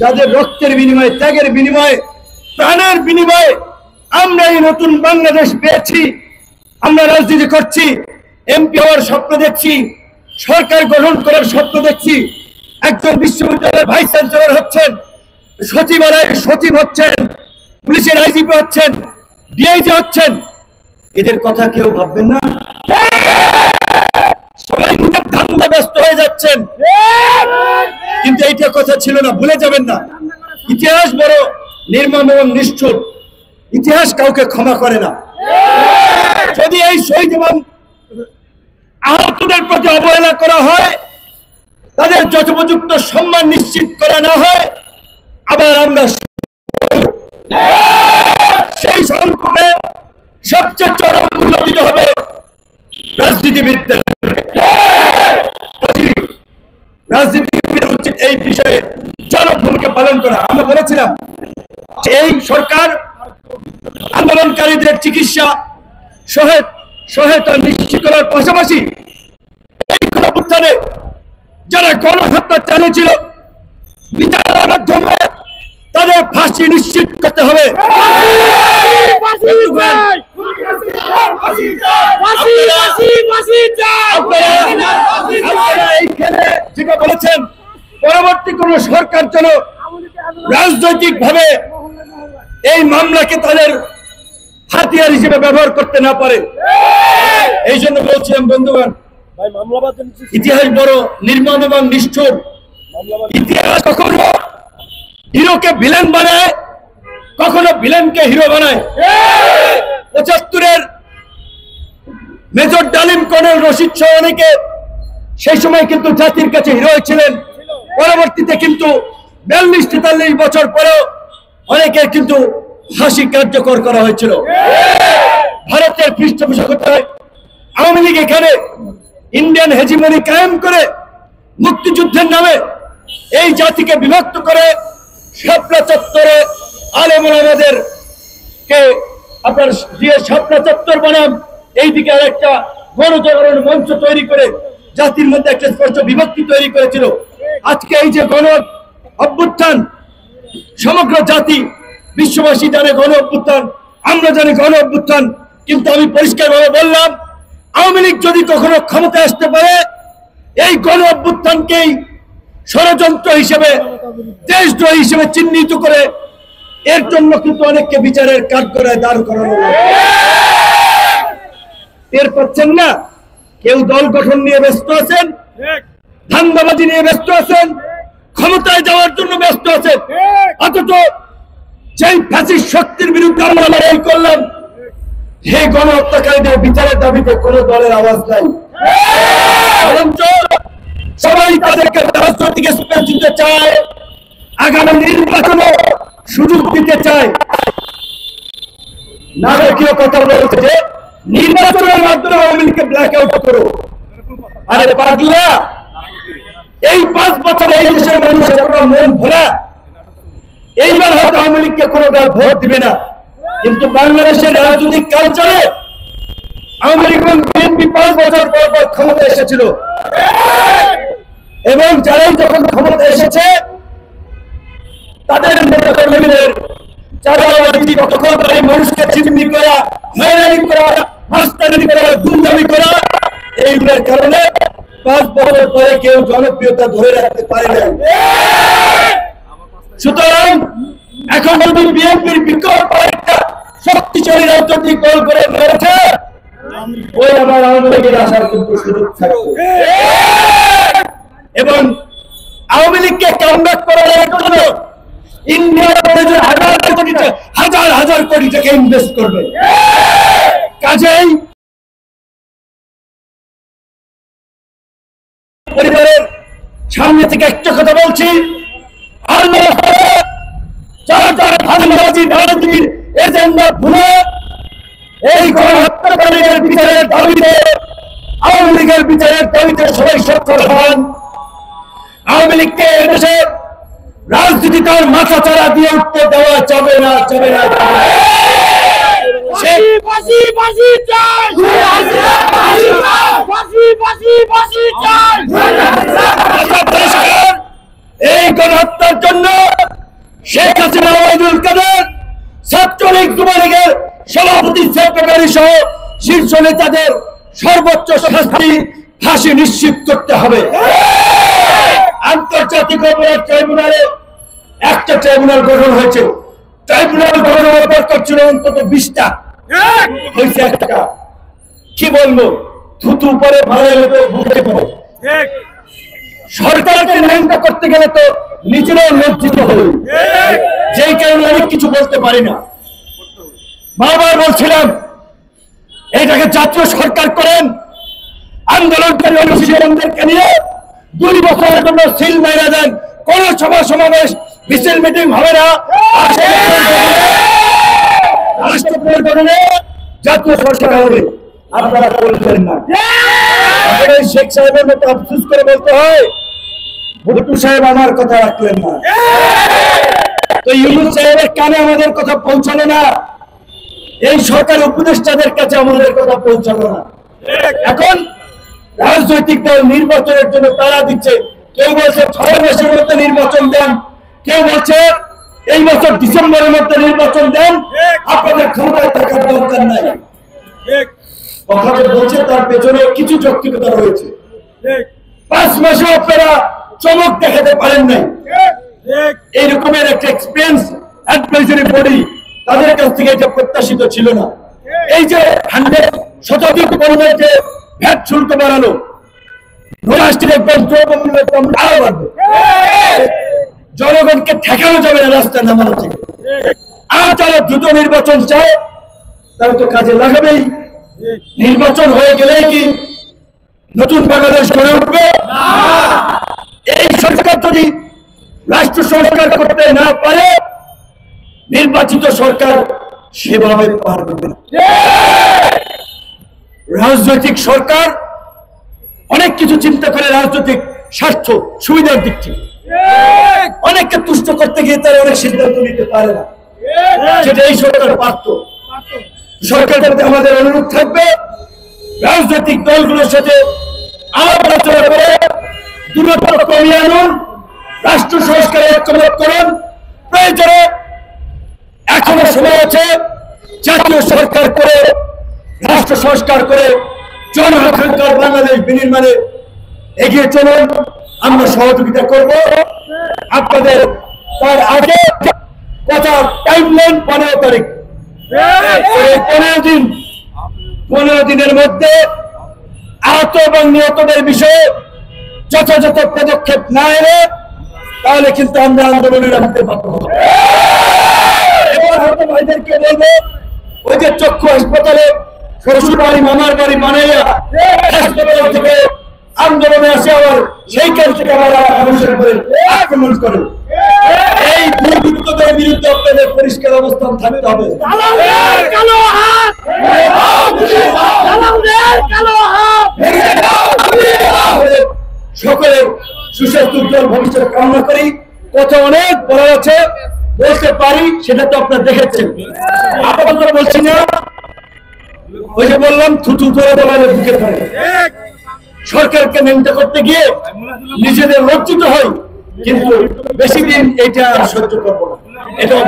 যাদের রক্তের বিনিময়ে, ত্যাগের বিনিময়ে, প্রাণের বিনিময়ে আমরা এই নতুন বাংলাদেশ পেয়েছি। আমরা রাজনীতি করছি, এমপি হওয়ার স্বপ্ন দেখছি, সরকার গঠন করার স্বপ্ন দেখছি, একজন বিশ্ববিদ্যালয়ের ভাইস চ্যান্সেলর হচ্ছেন, সচিবালয়ের সচিব হচ্ছেন, পুলিশের আইজিপি হচ্ছেন, ডিআইজি হচ্ছেন। এদের কথা কেউ ভাববেন না। সবাই নিজের ধান্দা ব্যস্ত হয়ে যাচ্ছেন, কিন্তু এইটা কথা ছিল না, ভুলে যাবেন না। ইতিহাস বড় নির্মম এবং নিষ্ঠুর, ইতিহাস কাউকে ক্ষমা করে না। যদি এই শহীদ এবং আহতদের প্রতি অবহেলা করা হয়, তাদের যথোপযুক্ত সম্মান নিশ্চিত করা না হয়, আবার আমরা সেই সংকটে সবচেয়ে চরম মূল্য দিতে হবে রাজনীতিবিদদের। রাজনীতিবিদ উচিত এই বিষয়ে চরম ভূমিকা পালন করা। আমরা বলেছিলাম এই সরকার আন্দোলনকারীদের চিকিৎসা সহায়তা নিশ্চিত করার পাশাপাশি এই গণঅভ্যুত্থানে যারা গণহত্যা চালিয়েছিল বিচারের মাধ্যমে তাদের ফাঁসি নিশ্চিত করতে হবে। যেটা বলেছেন, পরবর্তী কোন সরকার যেন রাজনৈতিক ভাবে এই মামলাকে তাদের হাতিয়ার হিসেবে ব্যবহার করতে না পারে। এই জন্য বলছিলাম বন্ধুগণ, ইতিহাস বড় নির্মম এবং নিষ্ঠুর। ইতিহাস কখনো হিরোকে ভিলেন বানায়, কখনো ভিলেনকে হিরো বানায়। 75-এর মেজর ডালিম, কর্নেল রশিদ সহ অনেকে সেই সময় কিন্তু জাতির কাছে হিরো ছিলেন। পরবর্তীতে কিন্তু 42-43 বছর পরেও অনেকের কিন্তু ফাঁসি কার্যকর করা হয়েছিল। ভারতের পৃষ্ঠপোষকতায় আওয়ামী লীগ এখানে ইন্ডিয়ান হেজিমনি কায়েম করে মুক্তিযুদ্ধের নামে এই জাতিকে বিভক্ত করে শাপলা চত্বরে আলেম ওলামাদের কে আপনার দিয়ে শাপলা চত্বর বানাম, এইদিকে আর একটা গণজাগরণ মঞ্চ তৈরি করে জাতির মধ্যে একটা স্পষ্ট বিভক্তি তৈরি করেছিল। আজকে এই যে গণ অভ্যুত্থান, সমগ্র জাতি বিশ্ববাসী জানে গণ অভ্যুত্থান, আমরা জানি গণ অভ্যুত্থান, কিন্তু আমি পরিষ্কারভাবে বললাম, আওয়ামী লীগ যদি কখনো ক্ষমতায় আসতে পারে, এই গণ অভ্যুত্থানকেই ষড়যন্ত্র হিসেবে, দেশদ্রোহী হিসেবে চিহ্নিত করে এর জন্য কিন্তু অনেককে বিচারের কাঠগড়ায় দাঁড় করানো হবে। টের পাচ্ছেন না? কেউ দল গঠন নিয়ে ব্যস্ত আছেন, ধান্দাবাজি নিয়ে ব্যস্ত আছেন, ক্ষমতায় যাওয়ার জন্য ব্যস্ত আছেন, অথচ যেই ফ্যাসিস্ট শক্তির বিরুদ্ধে আমরা লড়াই করলাম, সেই গণহত্যাকারীদের বিচারের দাবিতে কোন দলের আওয়াজ নাই। বরঞ্চ সবাই তাদেরকে রাজনৈতিক স্পেস দিতে চায়, আগামী নির্বাচনে সুযোগ দিতে চায়। নারকীয় কথা বলছে যে নির্বাচনের মাধ্যমে আওয়ামী লীগকে ব্ল্যাক আউট করো। আরে পাগলা, এই 5 বছরে এই দেশের মানুষের মন ভরা, এইবার হয়তো আওয়ামী লীগকে কোনো দল ভোট দিবে না, কিন্তু বাংলাদেশের রাজনৈতিক কালচারে আওয়ামী লীগ এবং বিএনপি 5 বছর পর পর ক্ষমতা এসেছিল, এবং যারাই যখন ক্ষমতা এসেছে তাদের নেতাকর্মীদের চাঁদাবাজি, দখলদারি, মানুষকে জিম্মি করা, হয়রানি করা, মাস্তানি করা, গুন্ডামি করা, এইগুলোর কারণে 5 বছর পরে কেউ জনপ্রিয়তা ধরে রাখতে পারে না। সুতরাং এখন যদি বিএনপির বিকল্প একটা শক্তিশালী রাজনৈতিক দল করে রয়েছে, ওই আমার আওয়ামী লীগের আসার কিন্তু সুযোগ থাকবে। এবং আওয়ামী লীগকে কামব্যাক করার জন্য ইন্ডিয়া হাজার হাজার কোটি টাকা ইনভেস্ট করবে। কাজেই পরিবারের সামনে থেকে একটা কথা বলছি, এজেন্ডা ভুলে এই গণহত্যাকারীদের বিচারের দাবিতে, আওয়ামী লীগের বিচারের দাবিতে সবাই সক্ষম হন। আওয়ামী লীগকে এদেশে রাজনীতি তার মাথা চারা দিয়ে উঠতে দেওয়া যাবে না, যাবে না। এই গণহত্যার জন্য শেখ হাসিনা, ওবায়দুল কাদের, ছাত্রলীগ, যুবলীগের সভাপতি, সেক্রেটারি সহ শীর্ষ নেতাদের সর্বোচ্চ শাস্তি ফাঁসি নিশ্চিত করতে হবে। আন্তর্জাতিক অপরাধ ট্রাইব্যুনালে একটা ট্রাইব্যুনাল গঠন হয়েছে, ট্রাইব্যুনাল গঠনের পর করছিল অন্তত 20টা, হয়েছে একটা। কি বলবো, থুতু পরে ভালো হলে ভুলতে পারে। সরকারকে নিয়ন্ত্রণ করতে গেলে তো নিজেরাও লজ্জিত হই, যেই কারণে অনেক কিছু বলতে পারি না। বারবার বলছিলাম এটাকে জাতীয় সরকার করেন, আন্দোলনকারী অনুশীলনদেরকে নিয়ে 2 বছরের জন্য সিল মেরে দেন, কোন সভা সমাবেশ মিছিল মিটিং হবে না, রাষ্ট্র পরিচালনে জাতীয় সরকার হবে। আপনারা বলবেন না, শেখ সাহেবের মতো আফসোস করে বলতে হয় ভুট্টো সাহেব আমার কথা রাখলেন না, তো ইউনূস সাহেবের কানে আমাদের কথা পৌঁছালো না, এই সরকারের উপদেষ্টাদের কাছে আমাদের কথা পৌঁছালো না। এখন রাজনৈতিক দল নির্বাচনের জন্য তারা দিচ্ছে, কেউ বলছে 6 মাসের মধ্যে নির্বাচন দেন, কেউ বলছে এই বছর ডিসেম্বরের মধ্যে নির্বাচন দেন, আপনাদের ক্ষমতায় থাকার দরকার নাই। কথাটা বলছে তার পেছনে কিছু যৌক্তিকতা রয়েছে। 5 মাসে আপনারা চমক দেখাতে পারেন নাই, এইরকমের একটা এক্সপেরিয়েন্স অ্যাডভাইজারি বডি তাদের কাছ থেকে এটা প্রত্যাশিত ছিল না। এই যে 100 শতাধিক পণ্যে ভ্যাট শুল্ক বাড়ানো, জনগণকে ঠেকানো যাবে না রাস্তায় নামানো থেকে। আর যারা দ্রুত নির্বাচন চায় তারা তো কাজে লাগাবেই। নির্বাচন হয়ে গেলে কি নতুন বাংলাদেশ গড়ে উঠবে? এই সরকার যদি রাষ্ট্র সংস্কার করতে না পারে, নির্বাচিত সরকার সেভাবে পারবে না। রাজনৈতিক সরকার অনেক কিছু চিন্তা করে, রাজনৈতিক স্বার্থ সুবিধার দিক থেকে অনেককে তুষ্ট করতে গিয়ে তারা অনেক সিদ্ধান্ত নিতে পারে না, যেটা এই সরকার পারত। সরকারের প্রতি আমাদের অনুরোধ থাকবে, রাজনৈতিক দলগুলোর সাথে আলাপ আলোচনা করে দূরত্ব কমিয়ে আনুন, রাষ্ট্র সংস্কারে ঐক্যমত করুন। প্রয়োজনে এখনো সময় আছে, জাতীয় সরকার করে রাষ্ট্র সংস্কার করে জনআকাঙ্ক্ষার বাংলাদেশ বিনির্মাণে এগিয়ে চলুন। আমরা সহযোগিতা করব আপনাদের। তার আগে কথা, টাইমলাইন 15 তারিখ, 15 দিনের মধ্যে আহত এবং নিহতদের বিষয়ে যথাযথ পদক্ষেপ না এলে তাহলে কিন্তু আমরা আন্দোলনে নামতে পারবো। এবার হয়তো ভাইদেরকে বলবো, ওই যে চক্ষু হাসপাতালে শ্বশুর বাড়ি মামার বাড়ি বানাইয়া হাসপাতাল থেকে আন্দোলনে আসে, আবার সেই কাজ থেকে আবার মানুষের উপরে আক্রমণ করে। এই দুর্বৃত্তদের বিরুদ্ধে আপনাদের পরিষ্কার অবস্থান থাকতে হবে। সকলের সুস্বাস্থ্য উজ্জ্বল ভবিষ্যৎ কামনা করি। কথা অনেক বড় আছে, বলতে পারি, সেটা তো আপনারা দেখেছেন। আপাতত বলছি না, ওই যে বললাম থুতু ধরে বলালে বুকে ধরে। সরকারকে মেনটেন করতে গিয়ে নিজেদের লজ্জিত হয়, কিন্তু বেশি দিন এটা সহ্য করবো না, এটাও